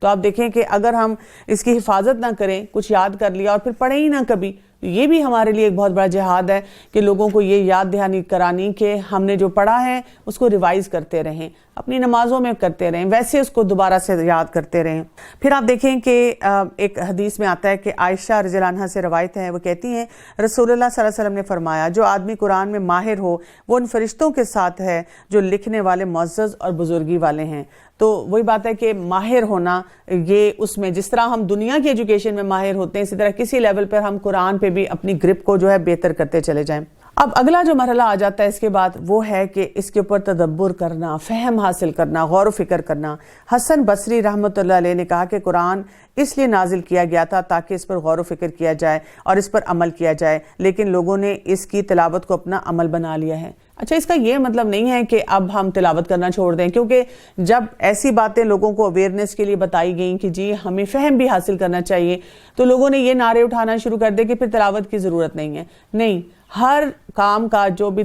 تو آپ دیکھیں کہ اگر ہم اس کی حفاظت نہ کریں، کچھ یاد کر لیا اور پھر پڑھیں ہی نہ کبھی، یہ بھی ہمارے لیے ایک بہت بڑا جہاد ہے کہ لوگوں کو یہ یاد دہانی کرانی کہ ہم نے جو پڑھا ہے اس کو ریوائز کرتے رہیں، اپنی نمازوں میں کرتے رہیں، ویسے اس کو دوبارہ سے یاد کرتے رہیں۔ پھر آپ دیکھیں کہ ایک حدیث میں آتا ہے کہ عائشہ رضی اللہ عنہا سے روایت ہے، وہ کہتی ہیں رسول اللہ صلی اللہ علیہ وسلم نے فرمایا جو آدمی قرآن میں ماہر ہو وہ ان فرشتوں کے ساتھ ہے جو لکھنے والے معزز اور بزرگی والے ہیں۔ تو وہی بات ہے کہ ماہر ہونا، یہ اس میں جس طرح ہم دنیا کی ایجوکیشن میں ماہر ہوتے ہیں، اسی طرح کسی لیول پر ہم قرآن پہ بھی اپنی گرپ کو جو ہے بہتر کرتے چلے جائیں۔ اب اگلا جو مرحلہ آ جاتا ہے اس کے بعد وہ ہے کہ اس کے اوپر تدبر کرنا، فہم حاصل کرنا، غور و فکر کرنا۔ حسن بصری رحمۃ اللہ علیہ نے کہا کہ قرآن اس لیے نازل کیا گیا تھا تاکہ اس پر غور و فکر کیا جائے اور اس پر عمل کیا جائے، لیکن لوگوں نے اس کی تلاوت کو اپنا عمل بنا لیا ہے۔ اچھا، اس کا یہ مطلب نہیں ہے کہ اب ہم تلاوت کرنا چھوڑ دیں، کیونکہ جب ایسی باتیں لوگوں کو اویئرنیس کے لیے بتائی گئیں کہ جی ہمیں فہم بھی حاصل کرنا چاہیے، تو لوگوں نے یہ نعرے اٹھانا شروع کر دے کہ پھر تلاوت کی ضرورت نہیں ہے۔ نہیں، ہر کام کا جو بھی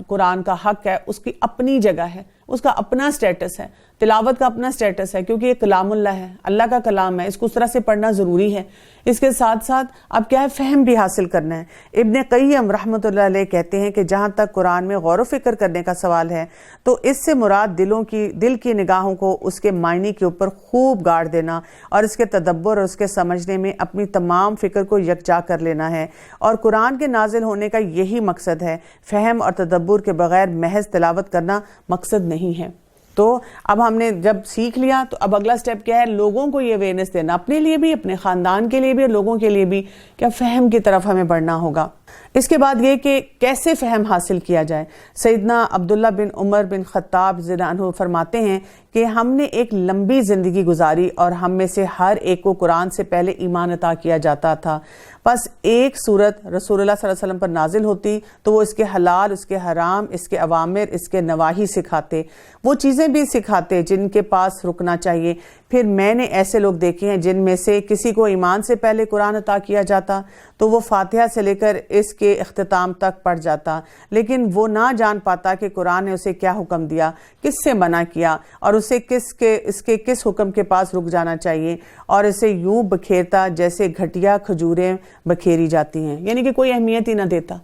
قرآن کا حق ہے اس کی اپنی جگہ ہے، اس کا اپنا سٹیٹس ہے، تلاوت کا اپنا سٹیٹس ہے، کیونکہ یہ کلام اللہ ہے، اللہ کا کلام ہے، اس کو اس طرح سے پڑھنا ضروری ہے۔ اس کے ساتھ ساتھ اب کیا ہے، فہم بھی حاصل کرنا ہے۔ ابن قیم رحمۃ اللہ علیہ کہتے ہیں کہ جہاں تک قرآن میں غور و فکر کرنے کا سوال ہے تو اس سے مراد دل کی نگاہوں کو اس کے معنی کے اوپر خوب گاڑ دینا اور اس کے تدبر اور اس کے سمجھنے میں اپنی تمام فکر کو یکجا کر لینا ہے، اور قرآن کے نازل ہونے کا یہی مقصد ہے۔ فہم اور تدبر کے بغیر محض تلاوت کرنا مقصد نہیں ہے۔ تو اب ہم نے جب سیکھ لیا تو اب اگلا سٹیپ کیا ہے، لوگوں کو یہ اویئرنیس دینا، اپنے لیے بھی، اپنے خاندان کے لیے بھی اور لوگوں کے لیے بھی، کیا فہم کی طرف ہمیں بڑھنا ہوگا۔ اس کے بعد یہ کہ کیسے فہم حاصل کیا جائے۔ سیدنا عبداللہ بن عمر بن خطاب رضی اللہ عنہ فرماتے ہیں کہ ہم نے ایک لمبی زندگی گزاری اور ہم میں سے ہر ایک کو قرآن سے پہلے ایمان عطا کیا جاتا تھا، بس ایک سورت رسول اللہ صلی اللہ علیہ وسلم پر نازل ہوتی تو وہ اس کے حلال، اس کے حرام، اس کے اوامر، اس کے نواہی سکھاتے، وہ چیزیں بھی سکھاتے جن کے پاس رکنا چاہیے۔ پھر میں نے ایسے لوگ دیکھے ہیں جن میں سے کسی کو ایمان سے پہلے قرآن عطا کیا جاتا تو وہ فاتحہ سے لے کر اس کے اختتام تک پڑھ جاتا، لیکن وہ نہ جان پاتا کہ قرآن نے اسے کیا حکم دیا، کس سے منع کیا، اور اسے اس کے کس حکم کے پاس رک جانا چاہیے، اور اسے یوں بکھیرتا جیسے گھٹیا کھجوریں بکھیری جاتی ہیں، یعنی کہ کوئی اہمیت ہی نہ دیتا۔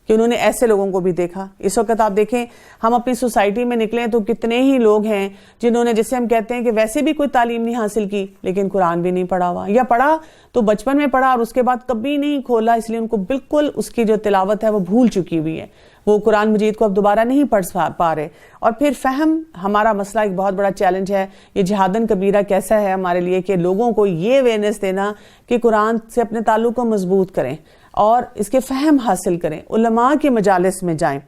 کہ انہوں نے ایسے لوگوں کو بھی دیکھا۔ اس وقت آپ دیکھیں ہم اپنی سوسائٹی میں نکلیں تو کتنے ہی لوگ ہیں جنہوں نے، جسے ہم کہتے ہیں کہ ویسے بھی کوئی تعلیم نہیں حاصل کی لیکن قرآن بھی نہیں پڑھا ہوا، یا پڑھا تو بچپن میں پڑھا اور اس کے بعد کبھی نہیں کھولا، اس لیے ان کو بالکل اس کی جو تلاوت ہے وہ بھول چکی ہوئی ہے، وہ قرآن مجید کو اب دوبارہ نہیں پڑھ پا رہے۔ اور پھر فہم ہمارا مسئلہ ایک بہت بڑا چیلنج ہے۔ یہ جہادن کبیرہ کیسا ہے ہمارے لیے کہ لوگوں کو یہ اویئرنیس دینا کہ قرآن سے اپنے تعلق کو مضبوط کریں اور اس کے فہم حاصل کریں، علماء کے مجالس میں جائیں۔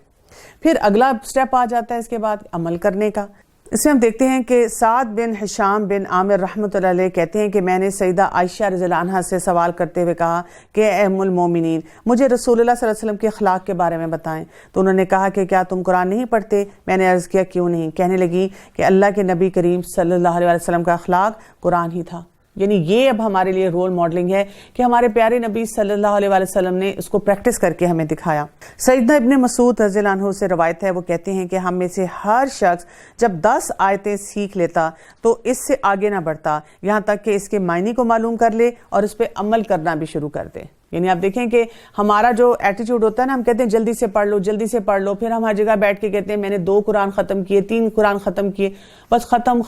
پھر اگلا سٹیپ آ جاتا ہے اس کے بعد عمل کرنے کا۔ اس میں ہم دیکھتے ہیں کہ سعد بن ہشام بن عامر رحمۃ اللہ علیہ کہتے ہیں کہ میں نے سیدہ عائشہ رضی اللہ عنہا سے سوال کرتے ہوئے کہا کہ اے ام المومنین، مجھے رسول اللہ صلی اللہ علیہ وسلم کے اخلاق کے بارے میں بتائیں۔ تو انہوں نے کہا کہ کیا تم قرآن نہیں پڑھتے؟ میں نے عرض کیا کیوں نہیں؟ کہنے لگی کہ اللہ کے نبی کریم صلی اللہ علیہ وسلم کا اخلاق قرآن ہی تھا۔ یعنی یہ اب ہمارے لیے رول ماڈلنگ ہے کہ ہمارے پیارے نبی صلی اللہ علیہ وسلم نے اس کو پریکٹس کر کے ہمیں دکھایا۔ سیدنا ابن مسعود رضی اللہ عنہ سے روایت ہے، وہ کہتے ہیں کہ ہم میں سے ہر شخص جب 10 آیتیں سیکھ لیتا تو اس سے آگے نہ بڑھتا یہاں تک کہ اس کے معنی کو معلوم کر لے اور اس پہ عمل کرنا بھی شروع کر دے۔ یعنی آپ دیکھیں کہ ہمارا جو ایٹیٹیوڈ ہوتا ہے نا، ہم کہتے ہیں جلدی سے پڑھ لو، جلدی سے پڑھ لو، پھر ہم ہر جگہ بیٹھ کے کہتے ہیں میں نے 2 قرآن ختم کیے، 3 قرآن ختم کیے، بس ختم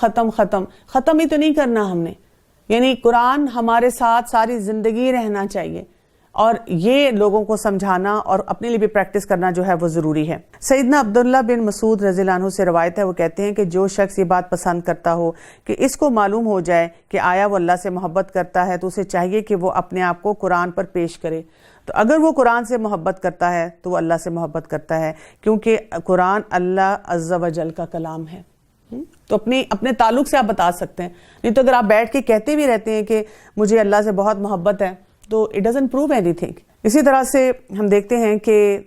ہی تو نہیں کرنا ہم نے۔ یعنی قرآن ہمارے ساتھ ساری زندگی رہنا چاہیے، اور یہ لوگوں کو سمجھانا اور اپنے لیے بھی پریکٹس کرنا جو ہے وہ ضروری ہے۔ سیدنا عبداللہ بن مسعود رضی اللہ عنہ سے روایت ہے، وہ کہتے ہیں کہ جو شخص یہ بات پسند کرتا ہو کہ اس کو معلوم ہو جائے کہ آیا وہ اللہ سے محبت کرتا ہے تو اسے چاہیے کہ وہ اپنے آپ کو قرآن پر پیش کرے۔ تو اگر وہ قرآن سے محبت کرتا ہے تو وہ اللہ سے محبت کرتا ہے، کیونکہ قرآن اللہ عز و جل کا کلام ہے۔ تو اپنے تعلق سے آپ بتا سکتے ہیں، نہیں تو اگر آپ بیٹھ کے کہتے بھی رہتے ہیں کہ مجھے اللہ سے بہت محبت ہے تو it doesn't prove any thing. اسی طرح سے ہم دیکھتے ہیں کہ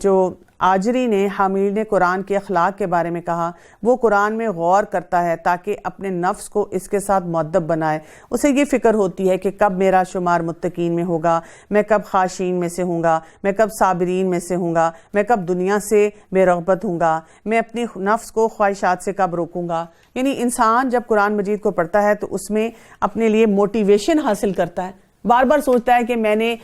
جو آجری نے حاملین قرآن کے اخلاق کے بارے میں کہا، وہ قرآن میں غور کرتا ہے تاکہ اپنے نفس کو اس کے ساتھ مؤدب بنائے۔ اسے یہ فکر ہوتی ہے کہ کب میرا شمار متقین میں ہوگا، میں کب خاشعین میں سے ہوں گا، میں کب صابرین میں سے ہوں گا، میں کب دنیا سے بے رغبت ہوں گا، میں اپنی نفس کو خواہشات سے کب روکوں گا۔ یعنی انسان جب قرآن مجید کو پڑھتا ہے تو اس میں اپنے لیے موٹیویشن حاصل کرتا ہے، بار بار سوچتا ہے کہ میں نے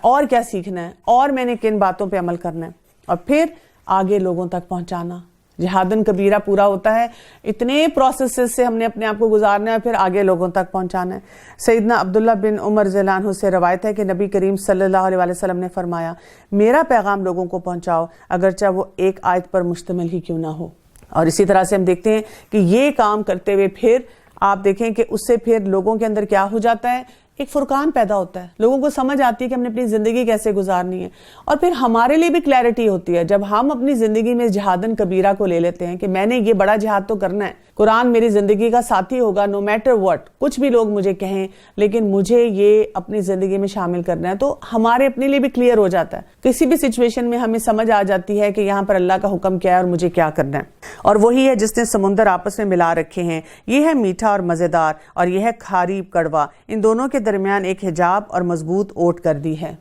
اور کیا سیکھنا ہے اور میں نے کن باتوں پہ عمل کرنا ہے، اور پھر آگے لوگوں تک پہنچانا۔ جہادن کبیرہ پورا ہوتا ہے، اتنے پروسیسز سے ہم نے اپنے آپ کو گزارنا ہے، پھر آگے لوگوں تک پہنچانا ہے۔ سیدنا عبداللہ بن عمر رضی اللہ عنہ سے روایت ہے کہ نبی کریم صلی اللہ علیہ وسلم نے فرمایا، میرا پیغام لوگوں کو پہنچاؤ اگرچہ وہ ایک آیت پر مشتمل ہی کیوں نہ ہو۔ اور اسی طرح سے ہم دیکھتے ہیں کہ یہ کام کرتے ہوئے پھر آپ دیکھیں کہ اس سے پھر لوگوں کے اندر کیا ہو جاتا ہے، ایک فرقان پیدا ہوتا ہے، لوگوں کو سمجھ آتی ہے کہ ہم نے اپنی زندگی کیسے گزارنی ہے، اور پھر ہمارے لیے بھی کلیئرٹی ہوتی ہے جب ہم اپنی زندگی میں جہادن کبیرہ کو لے لیتے ہیں کہ میں نے یہ بڑا جہاد تو کرنا ہے، قرآن میری زندگی کا ساتھی ہوگا نو میٹر واٹ، کچھ بھی لوگ مجھے کہیں لیکن مجھے یہ اپنی زندگی میں شامل کرنا ہے، تو ہمارے اپنے لیے بھی کلیئر ہو جاتا ہے، کسی بھی سچویشن میں ہمیں سمجھ آ جاتی ہے کہ یہاں پر اللہ کا حکم کیا ہے اور مجھے کیا کرنا ہے۔ اور وہی ہے جس نے سمندر آپس میں ملا رکھے ہیں، یہ ہے میٹھا اور مزیدار، اور یہ ہے کھاری کڑوا، ان دونوں کے درمیان ایک حجاب اور مضبوط اوٹ کر دی ہے۔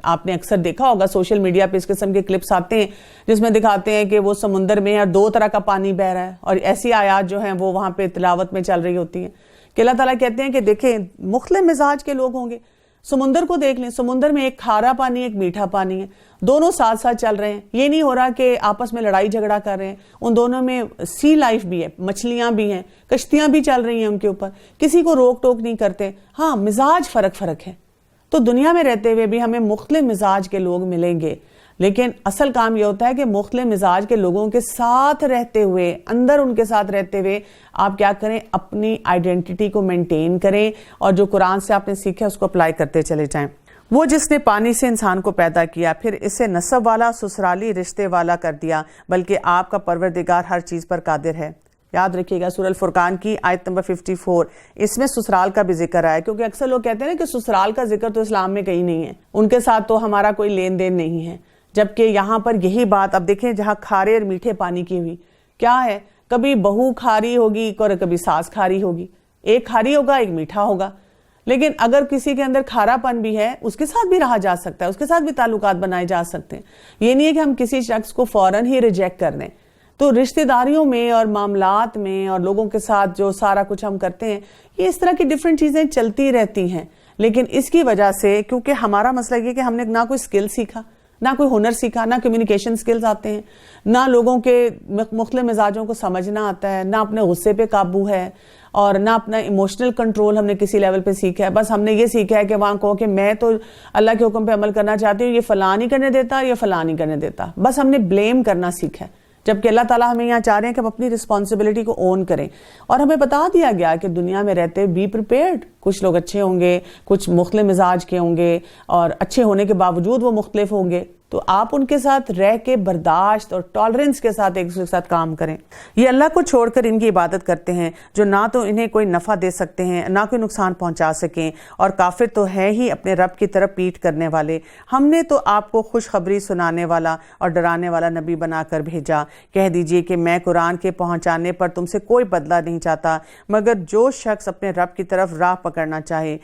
آپ نے اکثر دیکھا ہوگا سوشل میڈیا پہ اس قسم کے کلپس آتے ہیں جس میں دکھاتے ہیں کہ وہ سمندر میں اور دو طرح کا پانی بہ رہا ہے، اور ایسی آیات جو ہیں وہ وہاں پہ تلاوت میں چل رہی ہوتی ہیں کہ اللہ تعالیٰ کہتے ہیں کہ دیکھیں مختلف مزاج کے لوگ ہوں گے، سمندر کو دیکھ لیں، سمندر میں ایک کھارا پانی ایک میٹھا پانی ہے، دونوں ساتھ ساتھ چل رہے ہیں، یہ نہیں ہو رہا کہ آپس میں لڑائی جھگڑا کر رہے ہیں، ان دونوں میں سی لائف بھی ہے، مچھلیاں بھی ہیں، کشتیاں بھی چل رہی ہیں ان کے اوپر، کسی کو روک ٹوک نہیں کرتے۔ ہاں مزاج فرق ہے، تو دنیا میں رہتے ہوئے بھی ہمیں مختلف مزاج کے لوگ ملیں گے، لیکن اصل کام یہ ہوتا ہے کہ مختلف مزاج کے لوگوں کے ساتھ رہتے ہوئے، اندر ان کے ساتھ رہتے ہوئے آپ کیا کریں، اپنی آئیڈینٹی کو مینٹین کریں اور جو قرآن سے آپ نے سیکھا اس کو اپلائی کرتے چلے جائیں۔ وہ جس نے پانی سے انسان کو پیدا کیا، پھر اسے نسب والا سسرالی رشتے والا کر دیا، بلکہ آپ کا پروردگار ہر چیز پر قادر ہے۔ یاد رکھیے گا سورہ الفرقان کی آیت نمبر 54، اس میں سسرال کا بھی ذکر آیا، کیونکہ اکثر لوگ کہتے ہیں نا کہ سسرال کا ذکر تو اسلام میں کہیں نہیں ہے، ان کے ساتھ تو ہمارا کوئی لین دین نہیں ہے، جبکہ یہاں پر یہی بات اب دیکھیں جہاں کھارے اور میٹھے پانی کی ہوئی، کیا ہے، کبھی بہو کھاری ہوگی اور کبھی ساس کھاری ہوگی، ایک کھاری ہوگا ایک میٹھا ہوگا، لیکن اگر کسی کے اندر کھارا پن بھی ہے اس کے ساتھ بھی رہا جا سکتا ہے، اس کے ساتھ بھی تعلقات بنائے جا سکتے ہیں۔ یہ نہیں ہے کہ ہم کسی شخص کو فوراً ہی ریجیکٹ کر دیں۔ تو رشتہ داریوں میں اور معاملات میں اور لوگوں کے ساتھ جو سارا کچھ ہم کرتے ہیں، یہ اس طرح کی ڈیفرنٹ چیزیں چلتی رہتی ہیں، لیکن اس کی وجہ سے کیونکہ ہمارا مسئلہ یہ کہ ہم نے نہ کوئی سکل سیکھا، نہ کوئی ہنر سیکھا، نہ کمیونیکیشن سکلز آتے ہیں، نہ لوگوں کے مختلف مزاجوں کو سمجھنا آتا ہے، نہ اپنے غصے پہ قابو ہے، اور نہ اپنا ایموشنل کنٹرول ہم نے کسی لیول پہ سیکھا ہے۔ بس ہم نے یہ سیکھا ہے کہ وہاں کہو کہ میں تو اللہ کے حکم پہ عمل کرنا چاہتی ہوں، یہ فلاں نہیں کرنے دیتا، یہ فلاں نہیں کرنے دیتا، بس ہم نے بلیم کرنا سیکھا ہے، جبکہ اللہ تعالیٰ ہمیں یہاں چاہ رہے ہیں کہ ہم اپنی رسپانسبلٹی کو اون کریں، اور ہمیں بتا دیا گیا کہ دنیا میں رہتے بی پریپیئرڈ، کچھ لوگ اچھے ہوں گے، کچھ مختلف مزاج کے ہوں گے، اور اچھے ہونے کے باوجود وہ مختلف ہوں گے، تو آپ ان کے ساتھ رہ کے برداشت اور ٹالرنس کے ساتھ ایک دوسرے کے ساتھ کام کریں۔ یہ اللہ کو چھوڑ کر ان کی عبادت کرتے ہیں جو نہ تو انہیں کوئی نفع دے سکتے ہیں نہ کوئی نقصان پہنچا سکیں، اور کافر تو ہے ہی اپنے رب کی طرف پیٹ کرنے والے۔ ہم نے تو آپ کو خوشخبری سنانے والا اور ڈرانے والا نبی بنا کر بھیجا۔ کہہ دیجئے کہ میں قرآن کے پہنچانے پر تم سے کوئی بدلہ نہیں چاہتا، مگر جو شخص اپنے رب کی طرف راہ پکڑنا چاہے،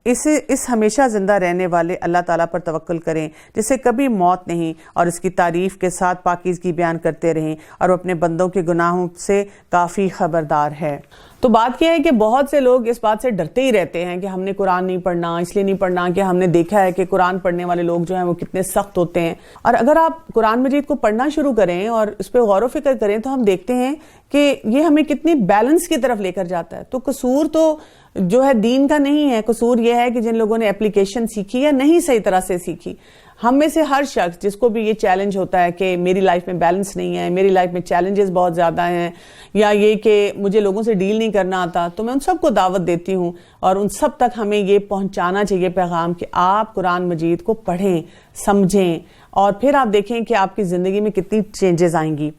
اس ہمیشہ زندہ رہنے والے اللہ تعالیٰ پر توکل کریں جسے کبھی موت نہیں، اور اس کی تعریف کے ساتھ پاکیزگی بیان کرتے رہیں، اور وہ اپنے بندوں کے گناہوں سے کافی خبردار ہے۔ تو بات کیا ہے کہ بہت سے لوگ اس بات سے ڈرتے ہی رہتے ہیں کہ ہم نے قرآن نہیں پڑھنا، اس لیے نہیں پڑھنا کہ ہم نے دیکھا ہے کہ قرآن پڑھنے والے لوگ جو ہیں وہ کتنے سخت ہوتے ہیں۔ اور اگر آپ قرآن مجید کو پڑھنا شروع کریں اور اس پہ غور و فکر کریں تو ہم دیکھتے ہیں کہ یہ ہمیں کتنی بیلنس کی طرف لے کر جاتا ہے۔ تو قصور تو جو ہے دین کا نہیں ہے، قصور یہ ہے کہ جن لوگوں نے اپلیکیشن سیکھی یا نہیں صحیح طرح سے سیکھی۔ ہم میں سے ہر شخص جس کو بھی یہ چیلنج ہوتا ہے کہ میری لائف میں بیلنس نہیں ہے، میری لائف میں چیلنجز بہت زیادہ ہیں، یا یہ کہ مجھے لوگوں سے ڈیل نہیں کرنا آتا، تو میں ان سب کو دعوت دیتی ہوں، اور ان سب تک ہمیں یہ پہنچانا چاہیے پیغام کہ آپ قرآن مجید کو پڑھیں، سمجھیں، اور پھر آپ دیکھیں کہ آپ کی زندگی میں کتنی چینجز آئیں گی۔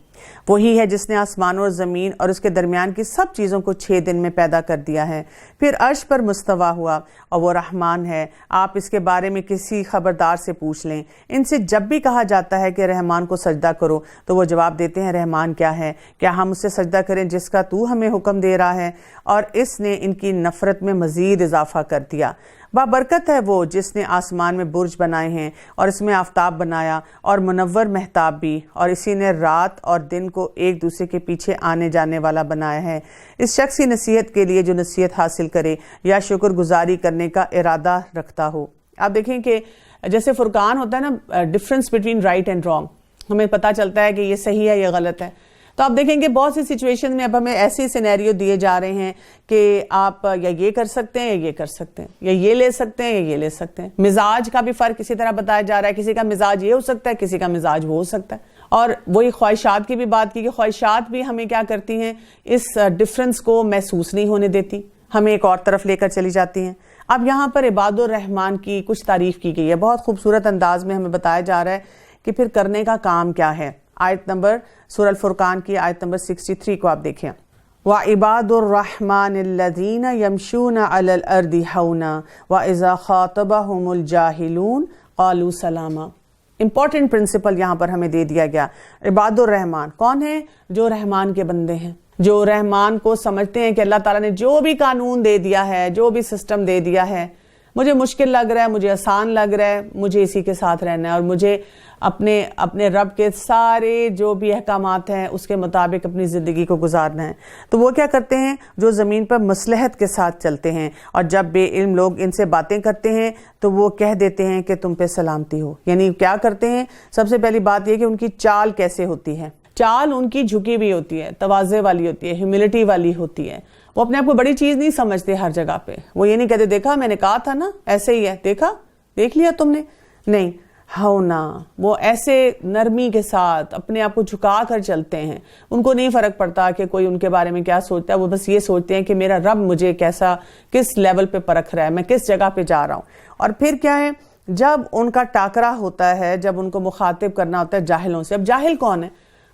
وہی ہے جس نے آسمان اور زمین اور اس کے درمیان کی سب چیزوں کو 6 دن میں پیدا کر دیا ہے، پھر عرش پر مستوی ہوا، اور وہ رحمان ہے۔ آپ اس کے بارے میں کسی خبردار سے پوچھ لیں۔ ان سے جب بھی کہا جاتا ہے کہ رحمان کو سجدہ کرو تو وہ جواب دیتے ہیں رحمان کیا ہے؟ کیا ہم اسے سجدہ کریں جس کا تو ہمیں حکم دے رہا ہے؟ اور اس نے ان کی نفرت میں مزید اضافہ کر دیا۔ بابرکت ہے وہ جس نے آسمان میں برج بنائے ہیں اور اس میں آفتاب بنایا اور منور مہتاب بھی، اور اسی نے رات اور دن کو ایک دوسرے کے پیچھے آنے جانے والا بنایا ہے، اس شخص کی نصیحت کے لیے جو نصیحت حاصل کرے یا شکر گزاری کرنے کا ارادہ رکھتا ہو۔ آپ دیکھیں کہ جیسے فرقان ہوتا ہے نا، difference between right and wrong, ہمیں پتہ چلتا ہے کہ یہ صحیح ہے یہ غلط ہے۔ تو آپ دیکھیں کہ بہت سی سچویشن میں اب ہمیں ایسے سینیریو دیے جا رہے ہیں کہ آپ یا یہ کر سکتے ہیں یا یہ کر سکتے ہیں، یا یہ لے سکتے ہیں یا یہ لے سکتے ہیں۔ مزاج کا بھی فرق اسی طرح بتایا جا رہا ہے، کسی کا مزاج یہ ہو سکتا ہے، کسی کا مزاج وہ ہو سکتا ہے۔ اور وہی خواہشات کی بھی بات کی کہ خواہشات بھی ہمیں کیا کرتی ہیں، اس ڈفرنس کو محسوس نہیں ہونے دیتی، ہمیں ایک اور طرف لے کر چلی جاتی ہیں۔ اب یہاں پر عباد الرحمان کی کچھ تعریف کی گئی ہے، بہت خوبصورت انداز میں ہمیں بتایا جا رہا ہے کہ پھر کرنے کا کام کیا ہے۔ آیت نمبر سورہ الفرقان کی آیت نمبر 63 کو آپ دیکھیں، وَعِبَادُ الرَّحْمَنِ الَّذِينَ يَمْشُونَ عَلَى الْأَرْضِ هَوْنًا وَإِذَا خَاطَبَهُمُ الْجَاهِلُونَ قَالُوا سَلَامًا۔ امپورٹنٹ پرنسپل یہاں پر ہمیں دے دیا گیا۔ عباد الرحمان کون ہیں؟ جو رحمان کے بندے ہیں، جو رحمان کو سمجھتے ہیں کہ اللہ تعالیٰ نے جو بھی قانون دے دیا ہے، جو بھی سسٹم دے دیا ہے، مجھے مشکل لگ رہا ہے، مجھے آسان لگ رہا ہے، مجھے اسی کے ساتھ رہنا ہے، اور مجھے اپنے رب کے سارے جو بھی احکامات ہیں اس کے مطابق اپنی زندگی کو گزارنا ہے۔ تو وہ کیا کرتے ہیں؟ جو زمین پر مصلحت کے ساتھ چلتے ہیں، اور جب بے علم لوگ ان سے باتیں کرتے ہیں تو وہ کہہ دیتے ہیں کہ تم پہ سلامتی ہو۔ یعنی کیا کرتے ہیں؟ سب سے پہلی بات یہ کہ ان کی چال کیسے ہوتی ہے۔ چال ان کی جھکی ہوئی ہوتی ہے، تواضع والی ہوتی ہے، ہیوملٹی والی ہوتی ہے۔ وہ اپنے آپ کو بڑی چیز نہیں سمجھتے ہر جگہ پہ۔ وہ یہ نہیں کہتے دیکھا میں نے کہا تھا نا ایسے ہی ہے، دیکھا دیکھ لیا تم نے، نہیں ہونا۔ وہ ایسے نرمی کے ساتھ اپنے آپ کو جھکا کر چلتے ہیں، ان کو نہیں فرق پڑتا کہ کوئی ان کے بارے میں کیا سوچتا ہے، وہ بس یہ سوچتے ہیں کہ میرا رب مجھے کس لیول پہ پرکھ رہا ہے، میں کس جگہ پہ جا رہا ہوں۔ اور پھر کیا ہے، جب ان کا ٹاکرا ہوتا ہے، جب ان کو مخاطب کرنا ہوتا ہے جاہلوں سے۔ اب جاہل کون ہے؟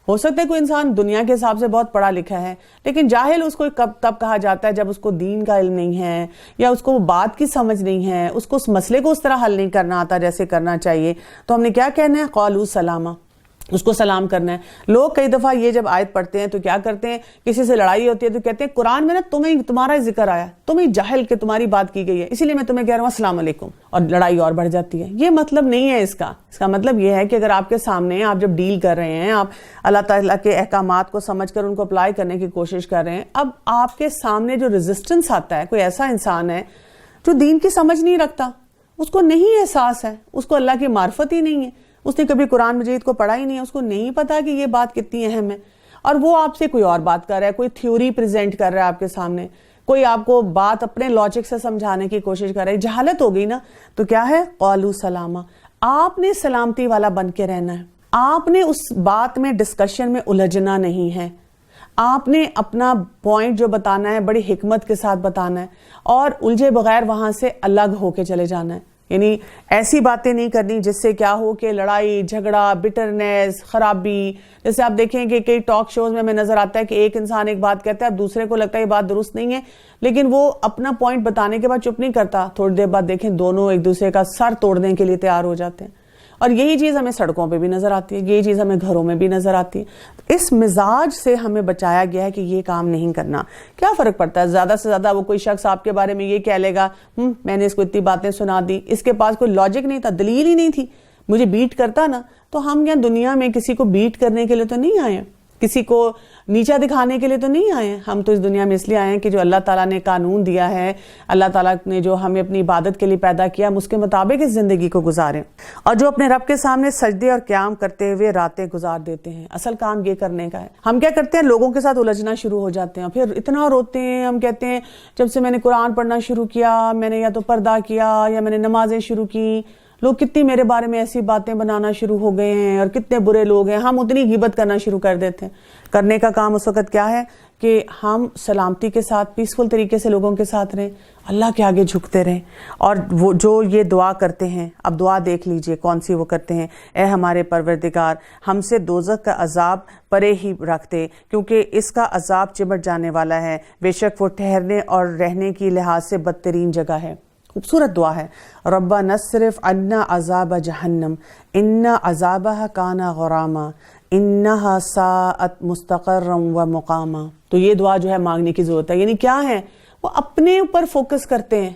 ہو سکتا ہے کوئی انسان دنیا کے حساب سے بہت پڑھا لکھا ہے، لیکن جاہل اس کو تب کہا جاتا ہے جب اس کو دین کا علم نہیں ہے، یا اس کو وہ بات کی سمجھ نہیں ہے، اس کو اس مسئلے کو اس طرح حل نہیں کرنا آتا جیسے کرنا چاہیے۔ تو ہم نے کیا کہنا ہے؟ قالوا سلاما، اس کو سلام کرنا ہے۔ لوگ کئی دفعہ یہ جب آیت پڑھتے ہیں تو کیا کرتے ہیں، کسی سے لڑائی ہوتی ہے تو کہتے ہیں قرآن میں نا تمہارا ذکر آیا، تمہیں جاہل کہ تمہاری بات کی گئی ہے، اسی لیے میں تمہیں کہہ رہا ہوں السلام علیکم، اور لڑائی اور بڑھ جاتی ہے۔ یہ مطلب نہیں ہے اس کا مطلب یہ ہے کہ اگر آپ کے سامنے آپ جب ڈیل کر رہے ہیں، آپ اللہ تعالیٰ کے احکامات کو سمجھ کر ان کو اپلائی کرنے کی کوشش کر رہے ہیں، اب آپ کے سامنے جو ریزسٹنس آتا ہے، کوئی ایسا انسان ہے جو دین کی سمجھ نہیں رکھتا، اس کو نہیں احساس ہے، اس کو اللہ کی معرفت ہی نہیں ہے، اس نے کبھی قرآن مجید کو پڑھا ہی نہیں ہے، اس کو نہیں پتا کہ یہ بات کتنی اہم ہے، اور وہ آپ سے کوئی اور بات کر رہا ہے، کوئی تھیوری پریزنٹ کر رہا ہے آپ کے سامنے، کوئی آپ کو بات اپنے لاجک سے سمجھانے کی کوشش کر رہا ہے، جہالت ہو گئی نا۔ تو کیا ہے؟ قالوا سلاما، آپ نے سلامتی والا بن کے رہنا ہے، آپ نے اس بات میں ڈسکشن میں الجھنا نہیں ہے، آپ نے اپنا پوائنٹ جو بتانا ہے بڑی حکمت کے ساتھ بتانا ہے، اور الجھے بغیر وہاں سے الگ ہو کے چلے جانا ہے۔ یعنی ایسی باتیں نہیں کرنی جس سے کیا ہو کہ لڑائی جھگڑا، بٹرنیس، خرابی۔ جیسے آپ دیکھیں کہ کئی ٹاک شوز میں ہمیں نظر آتا ہے کہ ایک انسان ایک بات کہتا ہے، اب دوسرے کو لگتا ہے یہ بات درست نہیں ہے، لیکن وہ اپنا پوائنٹ بتانے کے بعد چپ نہیں کرتا، تھوڑی دیر بعد دیکھیں دونوں ایک دوسرے کا سر توڑنے کے لیے تیار ہو جاتے ہیں۔ اور یہی چیز ہمیں سڑکوں پہ بھی نظر آتی ہے، یہی چیز ہمیں گھروں میں بھی نظر آتی ہے۔ اس مزاج سے ہمیں بچایا گیا ہے کہ یہ کام نہیں کرنا۔ کیا فرق پڑتا ہے، زیادہ سے زیادہ وہ کوئی شخص آپ کے بارے میں یہ کہہ لے گا میں نے اس کو اتنی باتیں سنا دی، اس کے پاس کوئی لاجک نہیں تھا، دلیل ہی نہیں تھی، مجھے بیٹ کرتا نا۔ تو ہم یہاں دنیا میں کسی کو بیٹ کرنے کے لیے تو نہیں آئے ہیں، کسی کو نیچا دکھانے کے لیے تو نہیں آئے ہیں، ہم تو اس دنیا میں اس لیے آئے ہیں کہ جو اللہ تعالیٰ نے قانون دیا ہے، اللہ تعالیٰ نے جو ہمیں اپنی عبادت کے لیے پیدا کیا، ہم اس کے مطابق اس زندگی کو گزاریں، اور جو اپنے رب کے سامنے سجدے اور قیام کرتے ہوئے راتیں گزار دیتے ہیں۔ اصل کام یہ کرنے کا ہے۔ ہم کیا کرتے ہیں، لوگوں کے ساتھ الجھنا شروع ہو جاتے ہیں، پھر اتنا روتے ہیں، ہم کہتے ہیں جب سے میں نے قرآن پڑھنا شروع کیا، میں نے یا تو پردہ کیا یا میں نے نمازیں شروع کی، لوگ کتنی میرے بارے میں ایسی باتیں بنانا شروع ہو گئے ہیں، اور کتنے برے لوگ ہیں، ہم اتنی غیبت کرنا شروع کر دیتے ہیں۔ کرنے کا کام اس وقت کیا ہے کہ ہم سلامتی کے ساتھ پیسفل طریقے سے لوگوں کے ساتھ رہیں, اللہ کے آگے جھکتے رہیں, اور وہ جو یہ دعا کرتے ہیں, اب دعا دیکھ لیجئے کون سی وہ کرتے ہیں, اے ہمارے پروردگار ہم سے دوزخ کا عذاب پرے ہی رکھ دے کیونکہ اس کا عذاب چمٹ جانے والا ہے, بے شک وہ ٹھہرنے اور رہنے کی لحاظ سے بدترین جگہ ہے. خوبصورت دعا ہے, ربنا اصرف عنا عذاب جہنم ان عذابها کان غراما انہا ساءت مستقرا و مقاما. تو یہ دعا جو ہے مانگنے کی ضرورت ہے. یعنی کیا ہے, وہ اپنے اوپر فوکس کرتے ہیں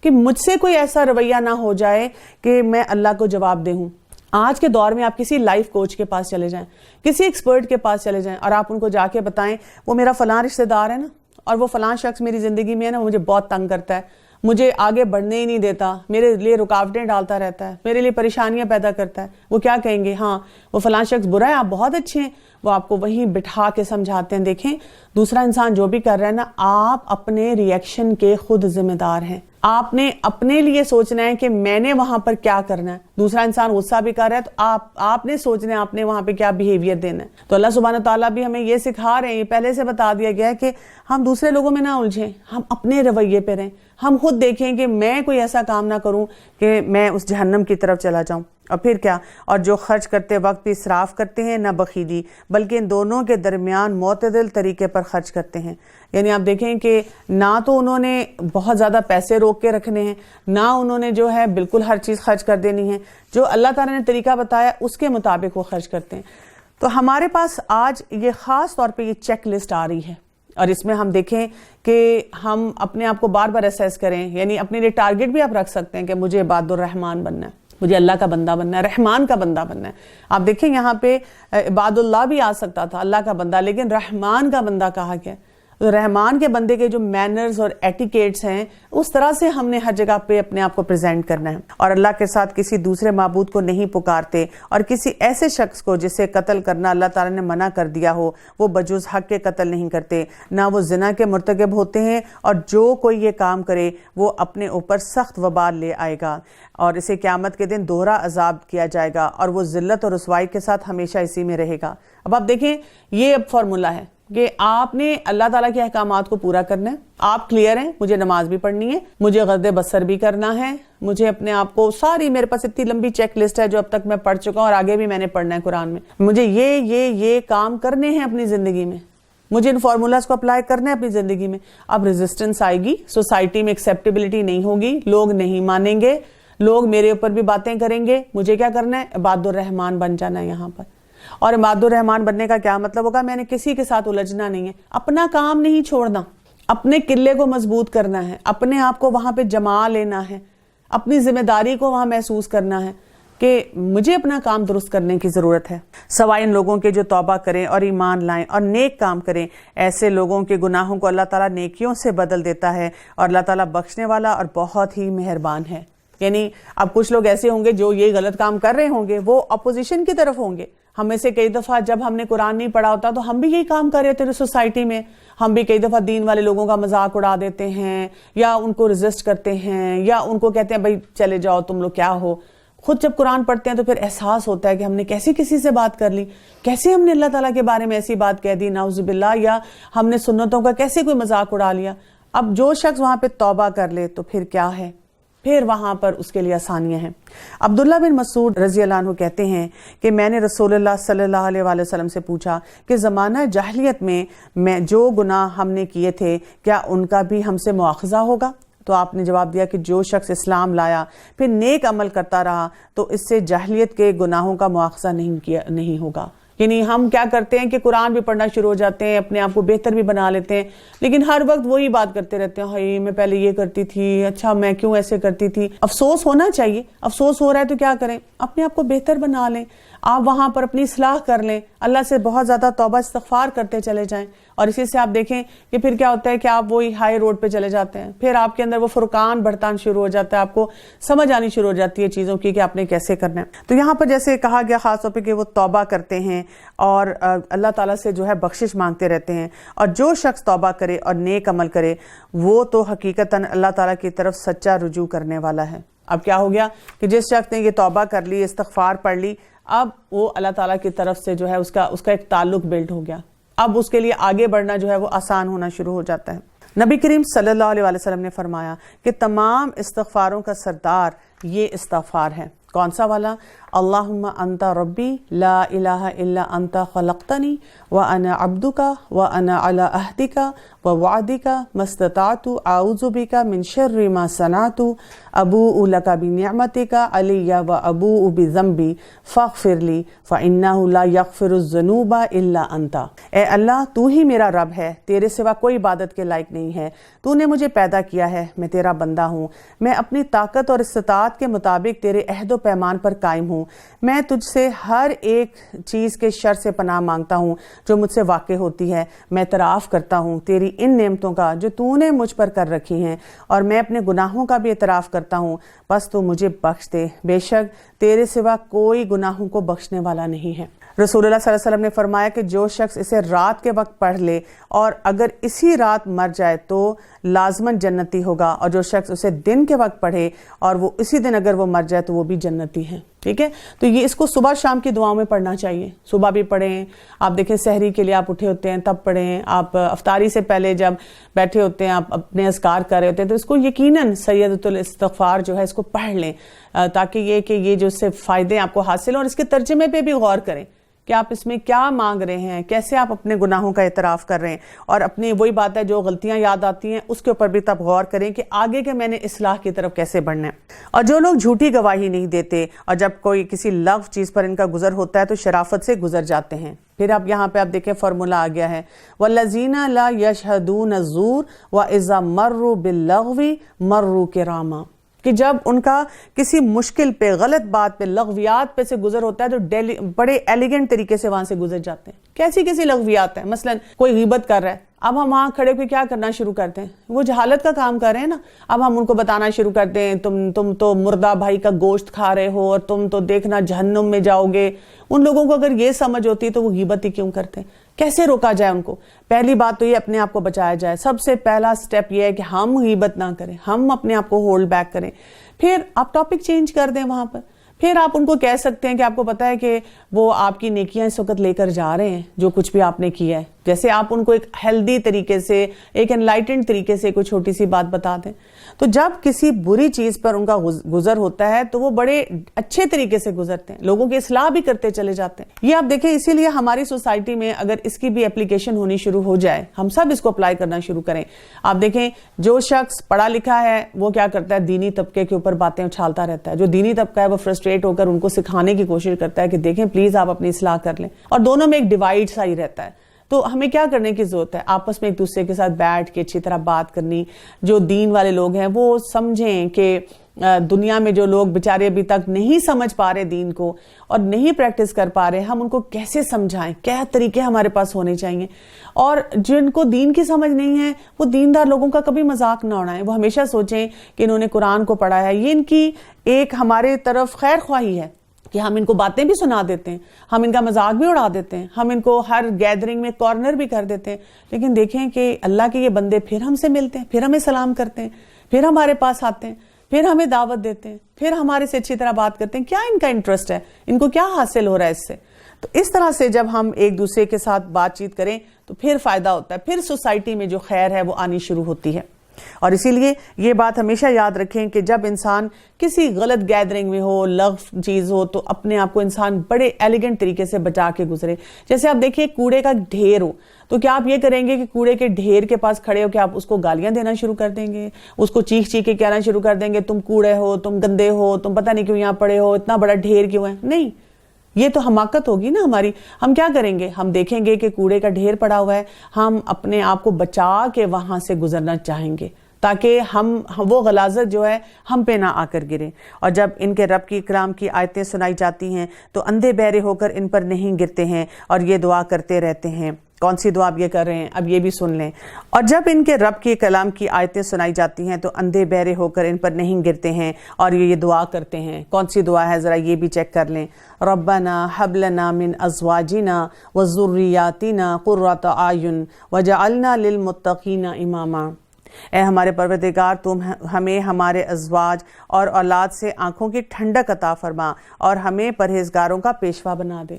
کہ مجھ سے کوئی ایسا رویہ نہ ہو جائے کہ میں اللہ کو جواب دے ہوں. آج کے دور میں آپ کسی لائف کوچ کے پاس چلے جائیں, کسی ایکسپرٹ کے پاس چلے جائیں, اور آپ ان کو جا کے بتائیں وہ میرا فلاں رشتہ دار ہے نا, اور وہ فلاں شخص میری زندگی میں ہے نا, وہ مجھے بہت تنگ کرتا ہے, مجھے آگے بڑھنے ہی نہیں دیتا, میرے لیے رکاوٹیں ڈالتا رہتا ہے, میرے لیے پریشانیاں پیدا کرتا ہے. وہ کیا کہیں گے, ہاں وہ فلاں شخص برا ہے, آپ بہت اچھے ہیں. وہ آپ کو وہیں بٹھا کے سمجھاتے ہیں, دیکھیں دوسرا انسان جو بھی کر رہا ہے نا, آپ اپنے ریئیکشن کے خود ذمہ دار ہیں. آپ نے اپنے لیے سوچنا ہے کہ میں نے وہاں پر کیا کرنا ہے. دوسرا انسان غصہ بھی کر رہا ہے تو آپ نے سوچنا ہے آپ نے وہاں پہ کیا بیہیویئر دینا ہے. تو اللہ سبحانہ تعالیٰ بھی ہمیں یہ سکھا رہے ہیں, یہ پہلے سے بتا دیا گیا ہے کہ ہم دوسرے لوگوں میں نہ الجھیں, ہم اپنے رویے پہ رہیں. ہم خود دیکھیں کہ میں کوئی ایسا کام نہ کروں کہ میں اس جہنم کی طرف چلا جاؤں. اور پھر کیا, اور جو خرچ کرتے وقت بھی اسراف کرتے ہیں نہ بخیلی, بلکہ ان دونوں کے درمیان معتدل طریقے پر خرچ کرتے ہیں. یعنی آپ دیکھیں کہ نہ تو انہوں نے بہت زیادہ پیسے روک کے رکھنے ہیں, نہ انہوں نے جو ہے بالکل ہر چیز خرچ کر دینی ہے. جو اللہ تعالیٰ نے طریقہ بتایا اس کے مطابق وہ خرچ کرتے ہیں. تو ہمارے پاس آج یہ خاص طور پہ یہ چیک لسٹ آ رہی ہے, اور اس میں ہم دیکھیں کہ ہم اپنے آپ کو بار بار اسیس کریں. یعنی اپنے لیے ٹارگٹ بھی آپ رکھ سکتے ہیں کہ مجھے عباد الرحمن بننا ہے, مجھے اللہ کا بندہ بننا ہے, رحمان کا بندہ بننا ہے. آپ دیکھیں یہاں پہ عباد اللہ بھی آ سکتا تھا, اللہ کا بندہ, لیکن رحمان کا بندہ کہا گیا. رحمان کے بندے کے جو مینرز اور ایٹیکیٹس ہیں اس طرح سے ہم نے ہر جگہ پہ اپنے آپ کو پریزنٹ کرنا ہے. اور اللہ کے ساتھ کسی دوسرے معبود کو نہیں پکارتے, اور کسی ایسے شخص کو جسے قتل کرنا اللہ تعالیٰ نے منع کر دیا ہو وہ بجز حق کے قتل نہیں کرتے, نہ وہ زنا کے مرتکب ہوتے ہیں, اور جو کوئی یہ کام کرے وہ اپنے اوپر سخت وبال لے آئے گا, اور اسے قیامت کے دن دوہرا عذاب کیا جائے گا, اور وہ ذلت اور رسوائی کے ساتھ ہمیشہ اسی میں رہے گا. اب آپ دیکھیں یہ اب فارمولہ ہے کہ آپ نے اللہ تعالیٰ کے احکامات کو پورا کرنا ہے. آپ کلیئر ہیں, مجھے نماز بھی پڑھنی ہے, مجھے غض بصر بھی کرنا ہے, مجھے اپنے آپ کو ساری, میرے پاس اتنی لمبی چیک لسٹ ہے جو اب تک میں پڑھ چکا ہوں اور آگے بھی میں نے پڑھنا ہے قرآن میں. مجھے یہ کام کرنے ہیں اپنی زندگی میں, مجھے ان فارمولاز کو اپلائی کرنا ہے اپنی زندگی میں. اب ریزسٹنس آئے گی, سوسائٹی میں ایکسیپٹیبلٹی نہیں ہوگی, لوگ نہیں مانیں گے, لوگ میرے اوپر بھی باتیں کریں گے. مجھے کیا کرنا ہے, عباد الرحمان بن جانا ہے یہاں پر. اور عباد الرحمان بننے کا کیا مطلب ہوگا, میں نے کسی کے ساتھ الجھنا نہیں ہے, اپنا کام نہیں چھوڑنا, اپنے قلعے کو مضبوط کرنا ہے, اپنے آپ کو وہاں پہ جما لینا ہے, اپنی ذمہ داری کو وہاں محسوس کرنا ہے کہ مجھے اپنا کام درست کرنے کی ضرورت ہے. سوائے ان لوگوں کے جو توبہ کریں اور ایمان لائیں اور نیک کام کریں, ایسے لوگوں کے گناہوں کو اللہ تعالیٰ نیکیوں سے بدل دیتا ہے, اور اللہ تعالیٰ بخشنے والا اور بہت ہی مہربان ہے. یعنی اب کچھ لوگ ایسے ہوں گے جو یہ غلط کام کر رہے ہوں گے, وہ اپوزیشن کی طرف ہوں گے. ہم میں سے کئی دفعہ جب ہم نے قرآن نہیں پڑھا ہوتا تو ہم بھی یہی کام کر رہے تھے سوسائٹی میں. ہم بھی کئی دفعہ دین والے لوگوں کا مذاق اڑا دیتے ہیں, یا ان کو ریزسٹ کرتے ہیں, یا ان کو کہتے ہیں بھائی چلے جاؤ تم لوگ کیا ہو. خود جب قرآن پڑھتے ہیں تو پھر احساس ہوتا ہے کہ ہم نے کیسے کسی سے بات کر لی, کیسے ہم نے اللہ تعالیٰ کے بارے میں ایسی بات کہہ دی, نعوذ باللہ, یا ہم نے سنتوں کا کیسے کوئی مذاق اڑا لیا. اب جو شخص وہاں پہ توبہ کر لے تو پھر کیا ہے, پھر وہاں پر اس کے لیے آسانیاں ہیں. عبداللہ بن مسعود رضی اللہ عنہ کہتے ہیں کہ میں نے رسول اللہ صلی اللہ علیہ وآلہ وسلم سے پوچھا کہ زمانہ جاہلیت میں جو گناہ ہم نے کیے تھے کیا ان کا بھی ہم سے مواخذہ ہوگا؟ تو آپ نے جواب دیا کہ جو شخص اسلام لایا پھر نیک عمل کرتا رہا تو اس سے جاہلیت کے گناہوں کا مواخذہ نہیں ہوگا. یعنی ہم کیا کرتے ہیں کہ قرآن بھی پڑھنا شروع ہو جاتے ہیں, اپنے آپ کو بہتر بھی بنا لیتے ہیں, لیکن ہر وقت وہی بات کرتے رہتے ہیں, ہائی میں پہلے یہ کرتی تھی, اچھا میں کیوں ایسے کرتی تھی. افسوس ہونا چاہیے, افسوس ہو رہا ہے تو کیا کریں, اپنے آپ کو بہتر بنا لیں, آپ وہاں پر اپنی اصلاح کر لیں, اللہ سے بہت زیادہ توبہ استغفار کرتے چلے جائیں. اور اسی سے آپ دیکھیں کہ پھر کیا ہوتا ہے کہ آپ وہی ہائی روڈ پہ چلے جاتے ہیں, پھر آپ کے اندر وہ فرقان بڑھتان شروع ہو جاتا ہے, آپ کو سمجھ آنی شروع ہو جاتی ہے چیزوں کی کہ آپ نے کیسے کرنا ہے. تو یہاں پر جیسے کہا گیا خاص طور پہ کہ وہ توبہ کرتے ہیں اور اللہ تعالیٰ سے جو ہے بخشش مانگتے رہتے ہیں, اور جو شخص توبہ کرے اور نیک عمل کرے وہ تو حقیقتاً اللہ تعالیٰ کی طرف سچا رجوع کرنے والا ہے. اب کیا ہو گیا کہ جس شخص نے یہ توبہ کر لی, استغفار پڑھ لی, اب وہ اللہ تعالیٰ کی طرف سے جو ہے اس کا ایک تعلق بلڈ ہو گیا. اب اس کے لیے آگے بڑھنا جو ہے وہ آسان ہونا شروع ہو جاتا ہے۔ نبی کریم صلی اللہ علیہ وسلم نے فرمایا کہ تمام استغفاروں کا سردار یہ استغفار ہے۔ کون سا والا؟ اللہم انت ربی لا الہ الا انت خلقتنی وانا عبدک وانا علی عہدک ووعدک ما استطعت اعوذ بک من شر ما صنعت ابوء لک بنعمتک علی وابوء بذنبی فاغفر لی فانہ لا یغفر الذنوب الا انت۔ اے اللہ تو ہی میرا رب ہے، تیرے سوا کوئی عبادت کے لائق نہیں ہے، تو نے مجھے پیدا کیا ہے، میں تیرا بندہ ہوں، میں اپنی طاقت اور استطاعت کے مطابق تیرے عہد و پیمان پر قائم ہوں، میں تجھ سے ہر ایک چیز کے شر سے پناہ مانگتا ہوں جو مجھ سے واقع ہوتی ہے، میں اعتراف کرتا ہوں تیری ان نعمتوں کا جو تو نے مجھ پر کر رکھی ہیں، اور میں اپنے گناہوں کا بھی اعتراف کرتا ہوں، بس تو مجھے بخش دے، بے شک تیرے سوا کوئی گناہوں کو بخشنے والا نہیں ہے۔ رسول اللہ صلی اللہ علیہ وسلم نے فرمایا کہ جو شخص اسے رات کے وقت پڑھ لے اور اگر اسی رات مر جائے تو لازماً جنتی ہوگا، اور جو شخص اسے دن کے وقت پڑھے اور وہ اسی دن اگر وہ مر جائے تو وہ بھی جنتی ہے۔ ٹھیک ہے، تو یہ اس کو صبح شام کی دعاؤں میں پڑھنا چاہیے، صبح بھی پڑھیں، آپ دیکھیں سحری کے لیے آپ اٹھے ہوتے ہیں تب پڑھیں، آپ افطاری سے پہلے جب بیٹھے ہوتے ہیں آپ اپنے اذکار کر رہے ہوتے ہیں تو اس کو یقیناً سیدۃ الاستغفار جو ہے اس کو پڑھ لیں، تاکہ یہ جو اس سے فائدے آپ کو حاصل ہوں، اور اس کے ترجمے پہ بھی غور کریں کہ آپ اس میں کیا مانگ رہے ہیں، کیسے آپ اپنے گناہوں کا اعتراف کر رہے ہیں، اور اپنی وہی بات ہے جو غلطیاں یاد آتی ہیں اس کے اوپر بھی تب غور کریں کہ آگے کے میں نے اصلاح کی طرف کیسے بڑھنا ہے۔ اور جو لوگ جھوٹی گواہی نہیں دیتے اور جب کوئی کسی لغو چیز پر ان کا گزر ہوتا ہے تو شرافت سے گزر جاتے ہیں۔ پھر اب یہاں پہ آپ دیکھیں فارمولا آ گیا ہے، وَالَّذِينَ لَا يَشْهَدُونَ الزُّورَ وَإِذَا مَرُّوا بِاللَّغْوِ مَرُّوا كِرَامًا، کہ جب ان کا کسی مشکل پہ، غلط بات پہ، لغویات پہ سے گزر ہوتا ہے تو بڑے ایلیگنٹ طریقے سے وہاں سے گزر جاتے ہیں۔ کیسی لغویات ہیں؟ مثلا کوئی غیبت کر رہا ہے، اب ہم وہاں کھڑے ہوئے کیا کرنا شروع کرتے ہیں؟ وہ جہالت کا کام کر رہے ہیں نا، اب ہم ان کو بتانا شروع کرتے ہیں تم تو مردہ بھائی کا گوشت کھا رہے ہو اور تم تو دیکھنا جہنم میں جاؤ گے۔ ان لوگوں کو اگر یہ سمجھ ہوتی تو وہ غیبت ہی کیوں کرتے ہیں؟ کیسے روکا جائے ان کو؟ پہلی بات تو یہ اپنے آپ کو بچایا جائے، سب سے پہلا سٹیپ یہ ہے کہ ہم غیبت نہ کریں، ہم اپنے آپ کو ہولڈ بیک کریں۔ پھر آپ ٹاپک چینج کر دیں وہاں پر، پھر آپ ان کو کہہ سکتے ہیں کہ آپ کو پتا ہے کہ وہ آپ کی نیکیاں اس وقت لے کر جا رہے ہیں جو کچھ بھی آپ نے کیا ہے، جیسے آپ ان کو ایک ہیلدی طریقے سے، ایک انلائٹنڈ طریقے سے کوئی چھوٹی سی بات بتا دیں۔ تو جب کسی بری چیز پر ان کا گزر ہوتا ہے تو وہ بڑے اچھے طریقے سے گزرتے ہیں، لوگوں کی اصلاح بھی کرتے چلے جاتے ہیں۔ یہ آپ دیکھیں، اسی لیے ہماری سوسائٹی میں اگر اس کی بھی اپلیکیشن ہونی شروع ہو جائے، ہم سب اس کو اپلائی کرنا شروع کریں۔ آپ دیکھیں جو شخص پڑھا لکھا ہے وہ کیا کرتا ہے؟ دینی طبقے کے اوپر باتیں اچھالتا رہتا ہے۔ جو دینی طبقہ ہے وہ فرسٹریٹ ہو کر ان کو سکھانے کی کوشش کرتا ہے کہ دیکھیں پلیز آپ اپنی اصلاح کر لیں، اور دونوں میں ایک ڈیوائڈ سا ہی رہتا ہے۔ تو ہمیں کیا کرنے کی ضرورت ہے؟ آپس میں ایک دوسرے کے ساتھ بیٹھ کے اچھی طرح بات کرنی۔ جو دین والے لوگ ہیں وہ سمجھیں کہ دنیا میں جو لوگ بیچارے ابھی تک نہیں سمجھ پا رہے دین کو اور نہیں پریکٹس کر پا رہے، ہم ان کو کیسے سمجھائیں، کیا طریقے ہمارے پاس ہونے چاہیے۔ اور جن کو دین کی سمجھ نہیں ہے وہ دیندار لوگوں کا کبھی مذاق نہ اڑائیں، وہ ہمیشہ سوچیں کہ انہوں نے قرآن کو پڑھا ہے۔ یہ ان کی ایک ہمارے طرف خیر خواہی ہے کہ ہم ان کو باتیں بھی سنا دیتے ہیں، ہم ان کا مذاق بھی اڑا دیتے ہیں، ہم ان کو ہر گیدرنگ میں کارنر بھی کر دیتے ہیں، لیکن دیکھیں کہ اللہ کے یہ بندے پھر ہم سے ملتے ہیں، پھر ہمیں سلام کرتے ہیں، پھر ہمارے پاس آتے ہیں، پھر ہمیں دعوت دیتے ہیں، پھر ہمارے سے اچھی طرح بات کرتے ہیں۔ کیا ان کا انٹرسٹ ہے؟ ان کو کیا حاصل ہو رہا ہے اس سے؟ تو اس طرح سے جب ہم ایک دوسرے کے ساتھ بات چیت کریں تو پھر فائدہ ہوتا ہے، پھر سوسائٹی میں جو خیر ہے وہ آنی شروع ہوتی ہے۔ اور اسی لیے یہ بات ہمیشہ یاد رکھیں کہ جب انسان کسی غلط گیدرنگ میں ہو، لغو چیز ہو، تو اپنے آپ کو انسان بڑے ایلیگنٹ طریقے سے بچا کے گزرے۔ جیسے آپ دیکھیں کوڑے کا ڈھیر ہو تو کیا آپ یہ کریں گے کہ کوڑے کے ڈھیر کے پاس کھڑے ہو کہ آپ اس کو گالیاں دینا شروع کر دیں گے، اس کو چیخ چیخ کے کہنا شروع کر دیں گے تم کوڑے ہو، تم گندے ہو، تم پتہ نہیں کیوں یہاں پڑے ہو، اتنا بڑا ڈھیر کیوں ہے؟ نہیں، یہ تو حماقت ہوگی نا ہماری۔ ہم کیا کریں گے؟ ہم دیکھیں گے کہ کوڑے کا ڈھیر پڑا ہوا ہے، ہم اپنے آپ کو بچا کے وہاں سے گزرنا چاہیں گے تاکہ وہ غلاظت جو ہے ہم پہ نہ آ کر گرے۔ اور جب ان کے رب کی کلام کی آیتیں سنائی جاتی ہیں تو اندھے بہرے ہو کر ان پر نہیں گرتے ہیں اور یہ دعا کرتے رہتے ہیں۔ کون سی دعا اب یہ کر رہے ہیں؟ اب یہ بھی سن لیں۔ اور جب ان کے رب کی کلام کی آیتیں سنائی جاتی ہیں تو اندھے بہرے ہو کر ان پر نہیں گرتے ہیں اور یہ دعا کرتے ہیں۔ کون سی دعا ہے ذرا یہ بھی چیک کر لیں۔ ربنا حب لنا من ازواجنا وذریاتنا قرۃ اعین وجعلنا للمتقین اماما۔ اے ہمارے پروردگار، تم ہمیں ہمارے ازواج اور اولاد سے آنکھوں کی ٹھنڈک عطا فرما اور ہمیں پرہیزگاروں کا پیشوا بنا دے۔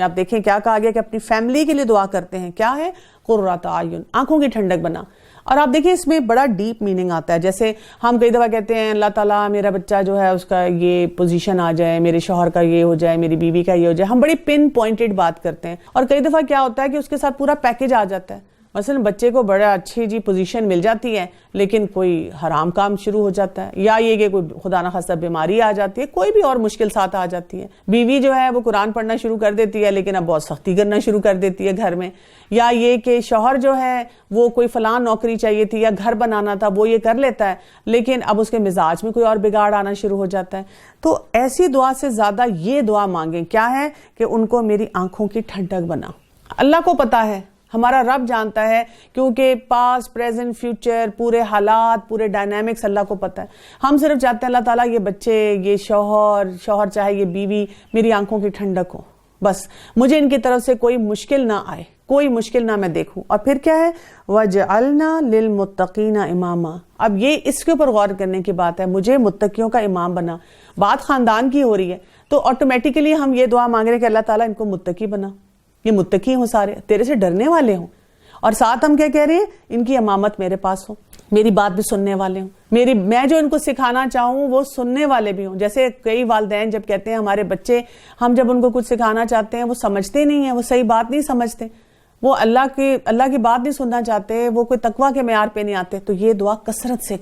آپ دیکھیں کیا کہا گیا کہ اپنی فیملی کے لیے دعا کرتے ہیں. کیا ہے؟ قرۃ اعین، آنکھوں کی ٹھنڈک بنا. اور آپ دیکھیں اس میں بڑا ڈیپ میننگ آتا ہے. جیسے ہم کئی دفعہ کہتے ہیں اللہ تعالیٰ میرا بچہ جو ہے اس کا یہ پوزیشن آ جائے، میرے شوہر کا یہ ہو جائے، میری بیوی کا یہ ہو جائے. ہم بڑی پن پوائنٹڈ بات کرتے ہیں. اور کئی دفعہ کیا ہوتا ہے کہ اس کے ساتھ پورا پیکج آ جاتا ہے. مثلا بچے کو بڑا اچھی جی پوزیشن مل جاتی ہے لیکن کوئی حرام کام شروع ہو جاتا ہے، یا یہ کہ کوئی خدا نخواستہ بیماری آ جاتی ہے، کوئی بھی اور مشکل ساتھ آ جاتی ہے. بیوی جو ہے وہ قرآن پڑھنا شروع کر دیتی ہے لیکن اب بہت سختی کرنا شروع کر دیتی ہے گھر میں. یا یہ کہ شوہر جو ہے وہ کوئی فلاں نوکری چاہیے تھی یا گھر بنانا تھا وہ یہ کر لیتا ہے لیکن اب اس کے مزاج میں کوئی اور بگاڑ آنا شروع ہو جاتا ہے. تو ایسی دعا سے زیادہ یہ دعا مانگیں. کیا ہے؟ کہ ان کو میری آنکھوں کی ٹھنڈک بنا. اللہ کو پتا ہے، ہمارا رب جانتا ہے، کیونکہ پاسٹ پریزنٹ فیوچر پورے حالات پورے ڈائنامکس اللہ کو پتا ہے. ہم صرف چاہتے ہیں اللہ تعالیٰ یہ بچے، یہ شوہر چاہے یہ بیوی، میری آنکھوں کی ٹھنڈک ہو، بس مجھے ان کی طرف سے کوئی مشکل نہ آئے، کوئی مشکل نہ میں دیکھوں. اور پھر کیا ہے؟ وَجْعَلْنَا لِلْمُتَّقِينَ إِمَامًا. اب یہ اس کے اوپر غور کرنے کی بات ہے، مجھے متقیوں کا امام بنا. بات خاندان کی ہو رہی ہے تو آٹومیٹیکلی ہم یہ دعا مانگ رہے ہیں کہ اللہ تعالیٰ ان کو متقی بنا، یہ متقی ہوں، سارے تیرے سے ڈرنے والے ہوں. اور ساتھ ہم کیا کہہ رہے ہیں؟ ان کی امامت میرے پاس ہو، میری بات بھی سننے والے ہوں، میں جو ان کو سکھانا چاہوں وہ سننے والے بھی ہوں. جیسے کئی والدین جب کہتے ہیں ہمارے بچے، ہم جب ان کو کچھ سکھانا چاہتے ہیں وہ سمجھتے نہیں ہیں، وہ صحیح بات نہیں سمجھتے، وہ اللہ کی بات نہیں سننا چاہتے، وہ کوئی تقویٰ کے معیار پہ نہیں آتے. تو یہ دعا کثرت سے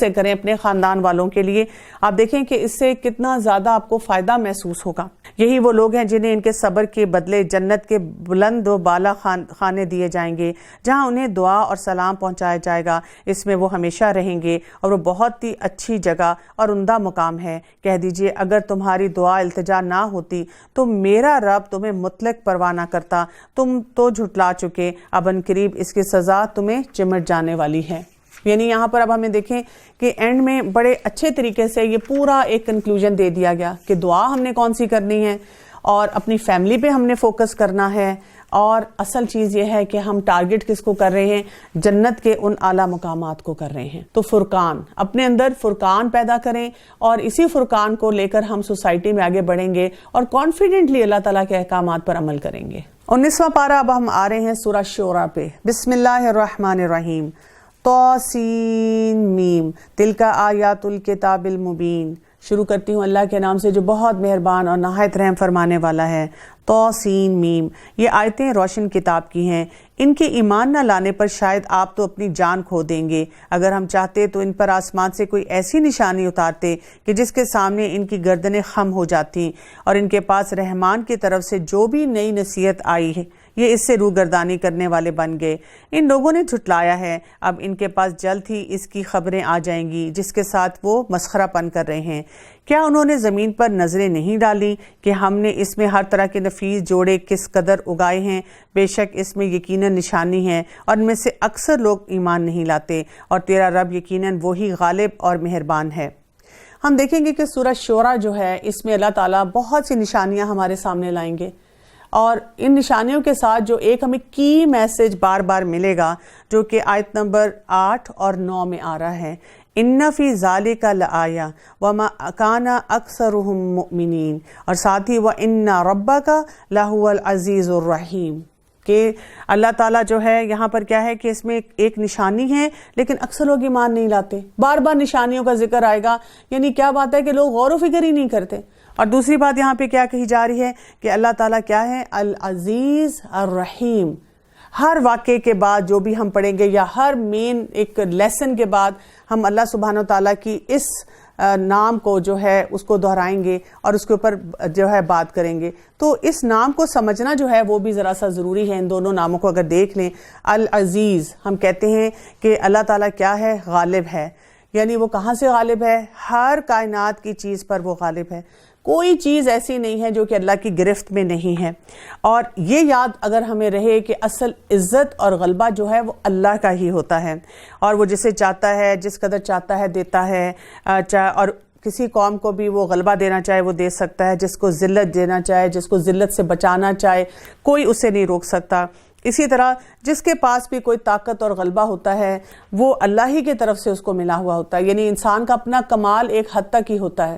کریں اپنے خاندان والوں کے لیے. آپ دیکھیں کہ اس سے کتنا زیادہ آپ کو فائدہ محسوس ہوگا. یہی وہ لوگ ہیں جنہیں ان کے صبر کے بدلے جنت کے بلند و بالا خانے دیے جائیں گے، جہاں انہیں دعا اور سلام پہنچایا جائے گا. اس میں وہ ہمیشہ رہیں گے اور وہ بہت ہی اچھی جگہ اور عمدہ مقام ہے. کہہ دیجئے اگر تمہاری دعا التجا نہ ہوتی تو میرا رب تمہیں مطلق پرواہ نہ کرتا. تم تو جھٹلا چکے، اب ان قریب اس کی سزا تمہیں چمٹ جانے والی ہے. یعنی یہاں پر اب ہمیں دیکھیں کہ اینڈ میں بڑے اچھے طریقے سے یہ پورا ایک کنکلوژن دے دیا گیا کہ دعا ہم نے کون سی کرنی ہے اور اپنی فیملی پہ ہم نے فوکس کرنا ہے. اور اصل چیز یہ ہے کہ ہم ٹارگٹ کس کو کر رہے ہیں؟ جنت کے ان اعلیٰ مقامات کو کر رہے ہیں. تو فرقان، اپنے اندر فرقان پیدا کریں اور اسی فرقان کو لے کر ہم سوسائٹی میں آگے بڑھیں گے اور کانفیڈنٹلی اللہ تعالیٰ کے احکامات پر عمل کریں گے. 19واں پارہ اب ہم آ رہے ہیں سورہ شورا پہ. بسم اللہ الرحمن الرحیم. طاسین میم تلک آیات الکتاب المبین. شروع کرتی ہوں اللہ کے نام سے جو بہت مہربان اور نہایت رحم فرمانے والا ہے. طاسین میم، یہ آیتیں روشن کتاب کی ہیں. ان کے ایمان نہ لانے پر شاید آپ تو اپنی جان کھو دیں گے. اگر ہم چاہتے تو ان پر آسمان سے کوئی ایسی نشانی اتارتے کہ جس کے سامنے ان کی گردنیں خم ہو جاتی، اور ان کے پاس رحمان کی طرف سے جو بھی نئی نصیحت آئی ہے یہ اس سے روگردانی کرنے والے بن گئے. ان لوگوں نے جھٹلایا ہے، اب ان کے پاس جلد ہی اس کی خبریں آ جائیں گی جس کے ساتھ وہ مسخرہ پن کر رہے ہیں. کیا انہوں نے زمین پر نظریں نہیں ڈالی کہ ہم نے اس میں ہر طرح کے نفیس جوڑے کس قدر اگائے ہیں؟ بے شک اس میں یقیناً نشانی ہے اور ان میں سے اکثر لوگ ایمان نہیں لاتے، اور تیرا رب یقیناً وہی غالب اور مہربان ہے. ہم دیکھیں گے کہ سورہ شورا جو ہے اس میں اللہ تعالیٰ بہت سی نشانیاں ہمارے سامنے لائیں گے، اور ان نشانیوں کے ساتھ جو ایک ہمیں کی میسج بار بار ملے گا جو کہ آیت نمبر 8 اور 9 میں آ رہا ہے. ان فی ذالک لآیہ وما کان اکثرهم مؤمنین، اور ساتھ ہی وان ربک لہو العزیز الرحیم، کہ اللہ تعالیٰ جو ہے یہاں پر کیا ہے کہ اس میں ایک نشانی ہے لیکن اکثر لوگ ایمان نہیں لاتے. بار بار نشانیوں کا ذکر آئے گا، یعنی کیا بات ہے کہ لوگ غور و فکر ہی نہیں کرتے. اور دوسری بات یہاں پہ کیا کہی جا رہی ہے کہ اللہ تعالیٰ کیا ہے؟ العزیز الرحیم. ہر واقعے کے بعد جو بھی ہم پڑھیں گے یا ہر مین ایک لیسن کے بعد ہم اللہ سبحانہ و تعالیٰ کی اس نام کو جو ہے اس کو دہرائیں گے اور اس کے اوپر جو ہے بات کریں گے. تو اس نام کو سمجھنا جو ہے وہ بھی ذرا سا ضروری ہے. ان دونوں ناموں کو اگر دیکھ لیں، العزیز ہم کہتے ہیں کہ اللہ تعالیٰ کیا ہے؟ غالب ہے. یعنی وہ کہاں سے غالب ہے؟ ہر کائنات کی چیز پر وہ غالب ہے. کوئی چیز ایسی نہیں ہے جو کہ اللہ کی گرفت میں نہیں ہے. اور یہ یاد اگر ہمیں رہے کہ اصل عزت اور غلبہ جو ہے وہ اللہ کا ہی ہوتا ہے، اور وہ جسے چاہتا ہے جس قدر چاہتا ہے دیتا ہے. اور کسی قوم کو بھی وہ غلبہ دینا چاہے وہ دے سکتا ہے، جس کو ذلت دینا چاہے، جس کو ذلت سے بچانا چاہے، کوئی اسے نہیں روک سکتا. اسی طرح جس کے پاس بھی کوئی طاقت اور غلبہ ہوتا ہے وہ اللہ ہی کی طرف سے اس کو ملا ہوا ہوتا ہے. یعنی انسان کا اپنا کمال ایک حد تک ہی ہوتا ہے.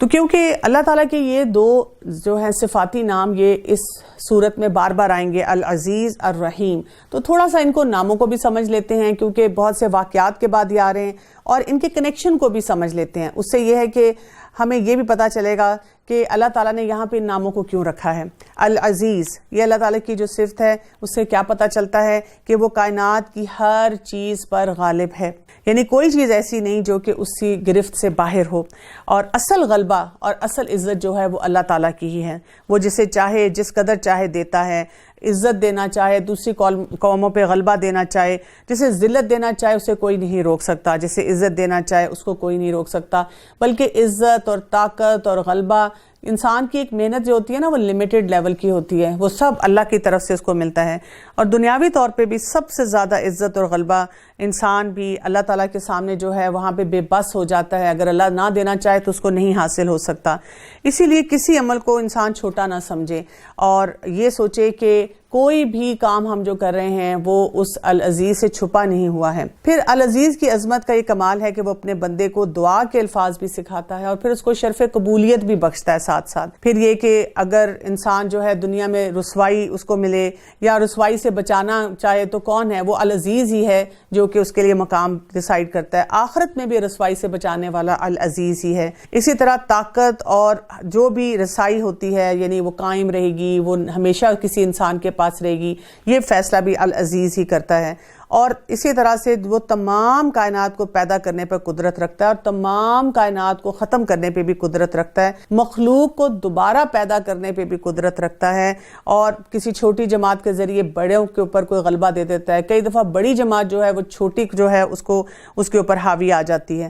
تو کیونکہ اللہ تعالیٰ کے یہ دو جو ہیں صفاتی نام یہ اس صورت میں بار بار آئیں گے، العزیز الرحیم، تو تھوڑا سا ان کو ناموں کو بھی سمجھ لیتے ہیں کیونکہ بہت سے واقعات کے بعد یہ آ رہے ہیں، اور ان کے کنیکشن کو بھی سمجھ لیتے ہیں۔ اس سے یہ ہے کہ ہمیں یہ بھی پتہ چلے گا کہ اللہ تعالیٰ نے یہاں پہ ان ناموں کو کیوں رکھا ہے۔ العزیز یہ اللہ تعالیٰ کی جو صفت ہے، اس سے کیا پتہ چلتا ہے کہ وہ کائنات کی ہر چیز پر غالب ہے، یعنی کوئی چیز ایسی نہیں جو کہ اس کی گرفت سے باہر ہو، اور اصل غلبہ اور اصل عزت جو ہے وہ اللہ تعالیٰ کی ہی ہے۔ وہ جسے چاہے جس قدر چاہے دیتا ہے، عزت دینا چاہے، دوسری قوموں پہ غلبہ دینا چاہے، جسے ذلت دینا چاہے اسے کوئی نہیں روک سکتا، جسے عزت دینا چاہے اس کو کوئی نہیں روک سکتا، بلکہ عزت اور طاقت اور غلبہ انسان کی ایک محنت جو ہوتی ہے نا وہ لمیٹڈ لیول کی ہوتی ہے، وہ سب اللہ کی طرف سے اس کو ملتا ہے، اور دنیاوی طور پہ بھی سب سے زیادہ عزت اور غلبہ انسان بھی اللہ تعالیٰ کے سامنے جو ہے وہاں پہ بے بس ہو جاتا ہے، اگر اللہ نہ دینا چاہے تو اس کو نہیں حاصل ہو سکتا۔ اسی لیے کسی عمل کو انسان چھوٹا نہ سمجھے اور یہ سوچے کہ کوئی بھی کام ہم جو کر رہے ہیں وہ اس العزیز سے چھپا نہیں ہوا ہے۔ پھر العزیز کی عظمت کا یہ کمال ہے کہ وہ اپنے بندے کو دعا کے الفاظ بھی سکھاتا ہے اور پھر اس کو شرف قبولیت بھی بخشتا ہے ساتھ ساتھ۔ پھر یہ کہ اگر انسان جو ہے دنیا میں رسوائی اس کو ملے یا رسوائی سے بچانا چاہے تو کون ہے؟ وہ العزیز ہی ہے جو کہ اس کے لیے مقام ڈیسائیڈ کرتا ہے۔ آخرت میں بھی رسوائی سے بچانے والا العزیز ہی ہے۔ اسی طرح طاقت اور جو بھی رسائی ہوتی ہے یعنی وہ قائم رہے گی، وہ ہمیشہ کسی انسان کے پاس رہے گی، یہ فیصلہ بھی العزیز ہی کرتا ہے۔ اور اسی طرح سے وہ تمام کائنات کو پیدا کرنے پر قدرت رکھتا ہے اور تمام کائنات کو ختم کرنے پہ بھی قدرت رکھتا ہے، مخلوق کو دوبارہ پیدا کرنے پہ بھی قدرت رکھتا ہے، اور کسی چھوٹی جماعت کے ذریعے بڑوں کے اوپر کوئی غلبہ دے دیتا ہے۔ کئی دفعہ بڑی جماعت جو ہے وہ چھوٹی جو ہے اس کے اوپر حاوی آ جاتی ہے۔